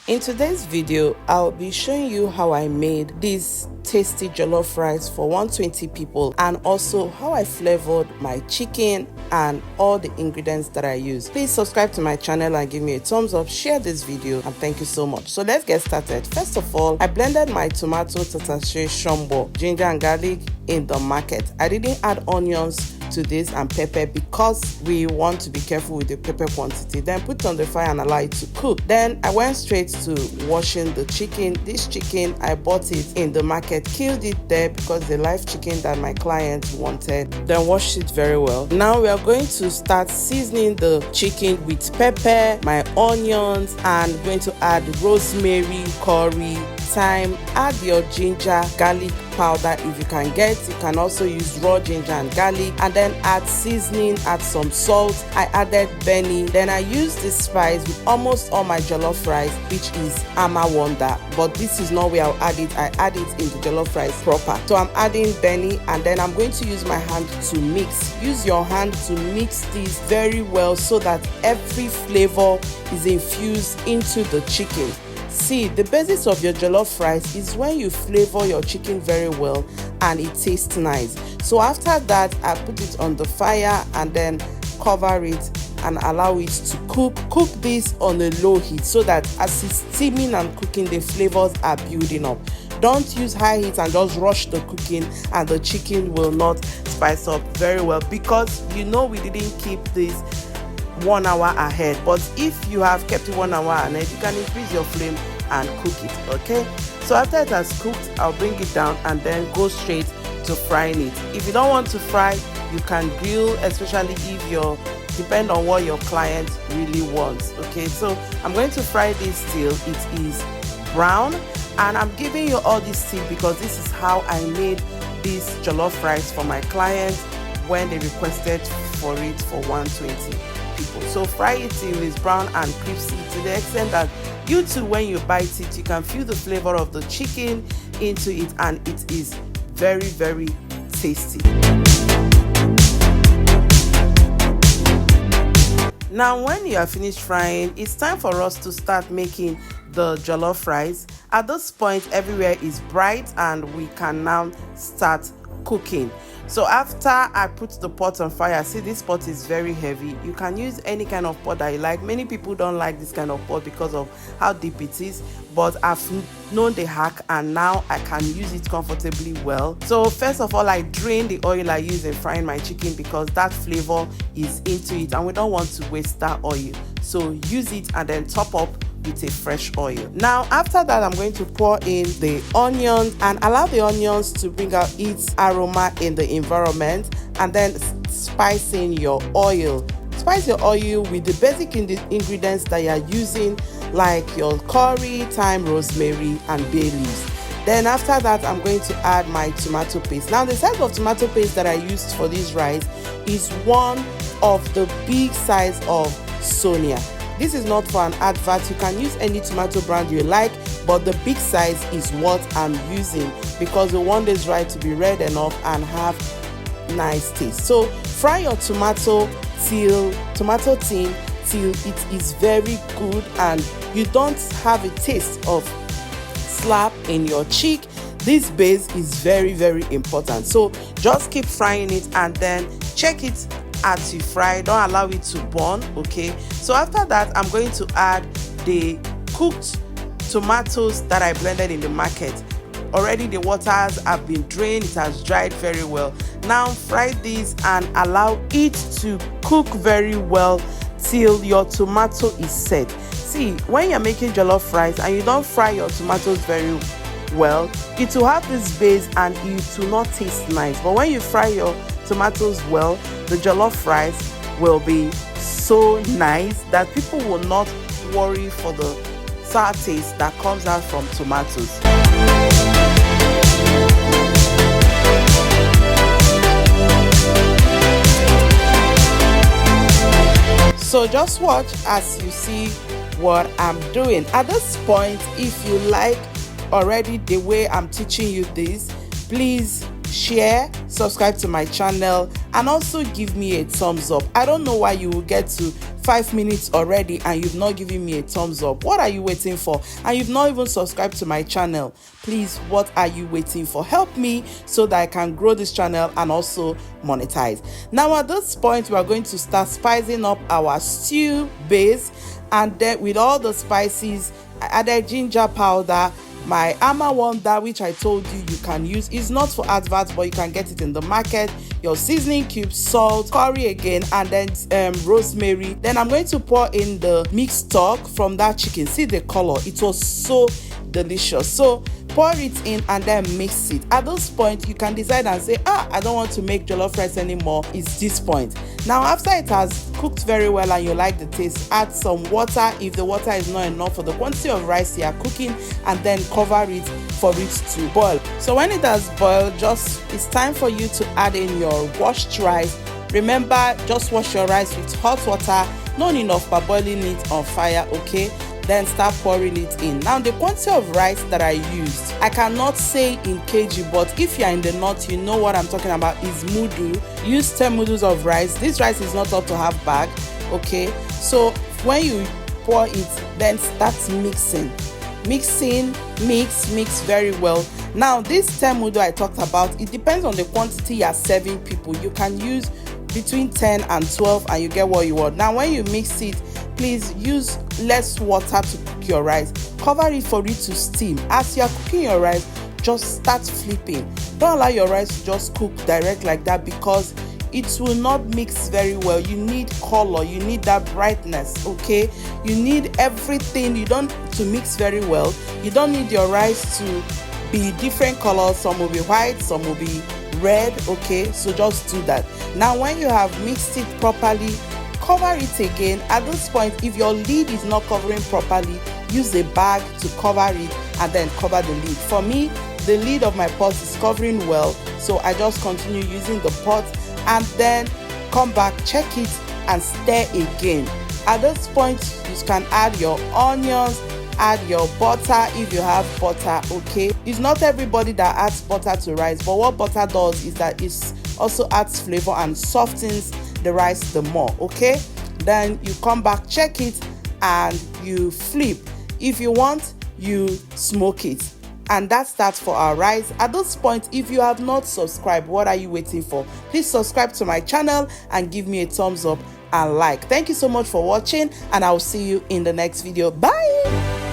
In today's video, I'll be showing you how I made this tasty jollof rice for 120 people and also how I flavored my chicken and all the ingredients that I use. Please subscribe to my channel and give me a thumbs up, share this video, and thank you so much. So let's get started. First of all, I blended my tomato, tatashe, shombo, ginger and garlic in the market. I didn't add onions to this and pepper because we want to be careful with the pepper quantity. Then put it on the fire and allow it to cook. Then I went straight to washing the chicken. This chicken, I bought it in the market, killed it there because the live chicken that my client wanted. Then washed it very well. Now we are going to start seasoning the chicken with pepper, my onions, and going to add rosemary, curry, thyme. Add your ginger, garlic powder if you can get. You can also use raw ginger and garlic, and then add seasoning, add some salt. I added Benny. Then I used this spice with almost all my jollof rice, which is Ama Wonder, but this is not where I'll add it. I add it in the jollof rice proper. So I'm adding Benny, and then I'm going to use my hand to mix. Use your hand to mix this very well so that every flavor is infused into the chicken. See, the basis of your jollof rice is when you flavor your chicken very well and it tastes nice. So after that, I put it on the fire and then cover it and allow it to cook. Cook this on a low heat so that as it's steaming and cooking, the flavors are building up. Don't use high heat and just rush the cooking and the chicken will not spice up very well, because you know we didn't keep this 1 hour ahead. But if you have kept it 1 hour ahead, you can increase your flame and cook it. Okay, so after it has cooked, I'll bring it down and then go straight to frying it. If you don't want to fry, you can grill, especially if you're depend on what your client really wants. Okay, so I'm going to fry this till it is brown, and I'm giving you all this tip because this is how I made this jollof rice for my client when they requested for it for 120 people. So fry it till it's brown and crispy to the extent that you too, when you bite it, you can feel the flavor of the chicken into it, and it is very, very tasty. Now when you are finished frying, it's time for us to start making the jollof rice. At this point, everywhere is bright and we can now start cooking. So after I put the pot on fire, see, this pot is very heavy. You can use any kind of pot that you like. Many people don't like this kind of pot because of how deep it is, but I've known the hack and now I can use it comfortably well. So first of all, I drain the oil I use in frying my chicken because that flavor is into it and we don't want to waste that oil. So use it and then top up with a fresh oil. Now after that, I'm going to pour in the onions and allow the onions to bring out its aroma in the environment, and then spice in your oil. Spice your oil with the basic ingredients that you are using, like your curry, thyme, rosemary, and bay leaves. Then after that, I'm going to add my tomato paste. Now the size of tomato paste that I used for this rice is one of the big size of Sonia. This is not for an advert. You can use any tomato brand you like, but the big size is what I'm using because we want this rice to be red enough and have nice taste. So fry your tomato tin till it is very good and you don't have a taste of slap in your cheek. This base is very, very important. So just keep frying it and then check it as you fry. Don't allow it to burn. Okay, so after that, I'm going to add the cooked tomatoes that I blended in the market. Already the waters have been drained, it has dried very well. Now fry this and allow it to cook very well till your tomato is set. See, when you're making jollof rice and you don't fry your tomatoes very well, it will have this base and it will not taste nice. But when you fry your tomatoes well, the jollof rice will be so nice that people will not worry for the sour taste that comes out from tomatoes. So just watch as you see what I'm doing. At this point, if you like already the way I'm teaching you this, please share, subscribe to my channel, and also give me a thumbs up. I don't know why you will get to 5 minutes already and you've not given me a thumbs up. What are you waiting for? And you've not even subscribed to my channel. Please, what are you waiting for? Help me so that I can grow this channel and also monetize. Now at this point, we are going to start spicing up our stew base, and then with all the spices, I added ginger powder, my Ama Wonder, which I told you you can use, is not for adverts, but you can get it in the market, your seasoning cubes, salt, curry again, and then rosemary. Then I'm going to pour in the mixed stock from that chicken. See the color, it was so delicious. So pour it in and then mix it. At this point, you can decide and say, I don't want to make jollof rice anymore. It's this point. Now after it has cooked very well and you like the taste, add some water if the water is not enough for the quantity of rice you are cooking, and then cover it for it to boil. So when it has boiled, it's time for you to add in your washed rice. Remember, just wash your rice with hot water, not enough parboiling it on fire, okay? Then start pouring it in. Now the quantity of rice that I used, I cannot say in kg, but if you are in the north, you know what I'm talking about, is mudu. Use 10 mudus of rice. This rice is not up to half bag, okay? So when you pour it, then start mix, mix very well. Now this 10 mudu I talked about, it depends on the quantity you are serving people. You can use between 10 and 12 and you get what you want. Now when you mix it, please use less water to cook your rice. Cover it for it to steam. As you are cooking your rice, just start flipping. Don't allow your rice to just cook direct like that, because it will not mix very well. You need color, you need that brightness, okay? You need everything. You don't to mix very well. You don't need your rice to be different colors. Some will be white, some will be red, okay? So just do that. Now when you have mixed it properly, cover it again. At this point, if your lid is not covering properly, use a bag to cover it and then cover the lid. For me, the lid of my pot is covering well, so I just continue using the pot and then come back, check it and stir again. At this point, you can add your onions, add your butter if you have butter, okay? It's not everybody that adds butter to rice, but what butter does is that it also adds flavor and softens the rice the more, okay? Then you come back, check it, and you flip. If you want, you smoke it. And that's that for our rice. At this point, if you have not subscribed, what are you waiting for? Please subscribe to my channel and give me a thumbs up and like. Thank you so much for watching, and I will see you in the next video. Bye.